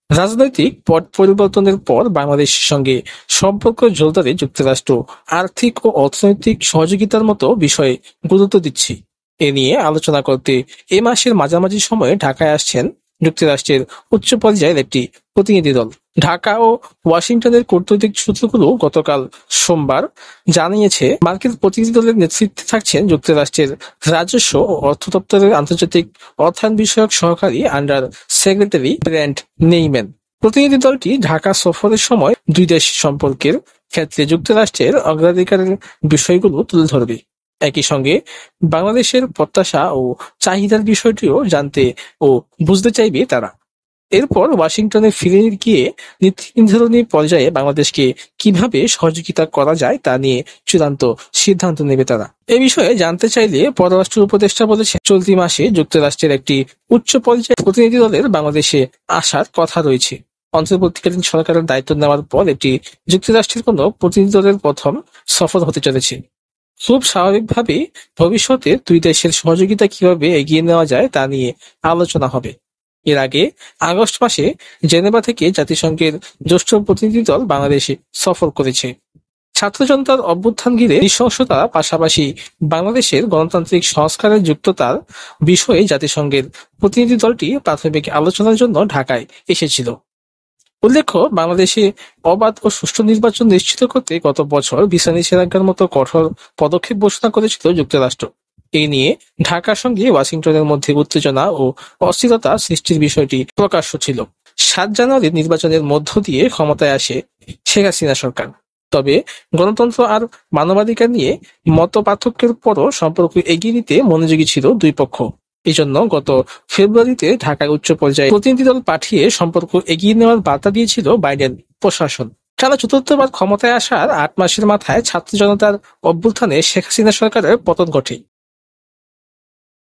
রাজনৈতিক পট পরিবর্তনের পর বাংলাদেশের সঙ্গে সম্পর্ক জোরদারে যুক্তরাষ্ট্র আর্থিক ও অর্থনৈতিক সহযোগিতার মতো বিষয়ে গুরুত্ব দিচ্ছে। এ নিয়ে আলোচনা করতে এ মাসের মাঝামাঝি সময়ে ঢাকায় আসছেন যুক্তরাষ্ট্রের উচ্চ পর্যায়ের একটি প্রতিনিধি দল। ঢাকা ও ওয়াশিংটনের কূটনৈতিক সূত্রগুলো গতকাল সোমবার জানিয়েছে, মার্কিন প্রতিনিধি দলের নেতৃত্বে থাকছেন যুক্তরাষ্ট্রের রাজস্ব ও অর্থ দপ্তরের আন্তর্জাতিক অর্থায়ন বিষয়ক সহকারী আন্ডার সেক্রেটারি ব্র্যান্ট নেইম্যান। প্রতিনিধি দলটি ঢাকা সফরের সময় দুই দেশ সম্পর্কের ক্ষেত্রে যুক্তরাষ্ট্রের অগ্রাধিকারের বিষয়গুলো তুলে ধরবে। একই সঙ্গে বাংলাদেশের প্রত্যাশা ও চাহিদার বিষয়টিও জানতে ও বুঝতে চাইবে তারা। এরপর ওয়াশিংটনে ফিরে গিয়ে নীতি নির্ধারণী পর্যায়ে বাংলাদেশকে কিভাবে সহযোগিতা করা যায় তা নিয়ে চূড়ান্ত সিদ্ধান্ত নেবে তারা। এ বিষয়ে জানতে চাইলে পররাষ্ট্র উপদেষ্টা বলেছেন, চলতি মাসে যুক্তরাষ্ট্রের একটি উচ্চ পর্যায়ের প্রতিনিধি দলের বাংলাদেশে আসার কথা রয়েছে। অন্তর্বর্তীকালীন সরকারের দায়িত্ব নেওয়ার পর এটি যুক্তরাষ্ট্রের কোনো প্রতিনিধি দলের প্রথম সফর হতে চলেছে। খুব স্বাভাবিকভাবেই ভবিষ্যতে দুই দেশের সহযোগিতা কিভাবে এগিয়ে নেওয়া যায় তা নিয়ে আলোচনা হবে। এর আগে আগস্ট মাসে জেনেভা থেকে জাতিসংঘের জ্যেষ্ঠ প্রতিনিধি দল বাংলাদেশে সফর করেছে। ছাত্র জনতার অভ্যুত্থান ঘিরে নৃশংসতার পাশাপাশি বাংলাদেশের গণতান্ত্রিক সংস্কারের যুক্ততার বিষয়ে জাতিসংঘের প্রতিনিধি দলটি প্রাথমিক আলোচনার জন্য ঢাকায় এসেছিল। উল্লেখ্য, বাংলাদেশে অবাধ ও সুষ্ঠু নির্বাচন নিশ্চিত করতে গত বছর ভিসা নিষেধাজ্ঞার মতো কঠোর পদক্ষেপ ঘোষণা করেছিল যুক্তরাষ্ট্র। এই নিয়ে ঢাকার সঙ্গে ওয়াশিংটনের মধ্যে উত্তেজনা ও অস্থিরতা সৃষ্টির বিষয়টি প্রকাশ্য ছিল। ৭ জানুয়ারি নির্বাচনের মধ্য দিয়ে ক্ষমতায় আসে শেখ হাসিনা সরকার। তবে গণতন্ত্র আর মানবাধিকার নিয়ে মত পার্থক্যের পরও সম্পর্ক এগিয়ে নিতে মনোযোগী ছিল দুই পক্ষ। এজন্য গত ফেব্রুয়ারিতে ঢাকায় উচ্চ পর্যায়ে প্রতিনিধি দল পাঠিয়ে সম্পর্ক এগিয়ে নেওয়ার বার্তা দিয়েছিল বাইডেন প্রশাসন। টানা চতুর্থবার ক্ষমতায় আসার ৮ মাসের মাথায় ছাত্র জনতার অভ্যুত্থানে শেখ হাসিনা সরকারের পতন ঘটে।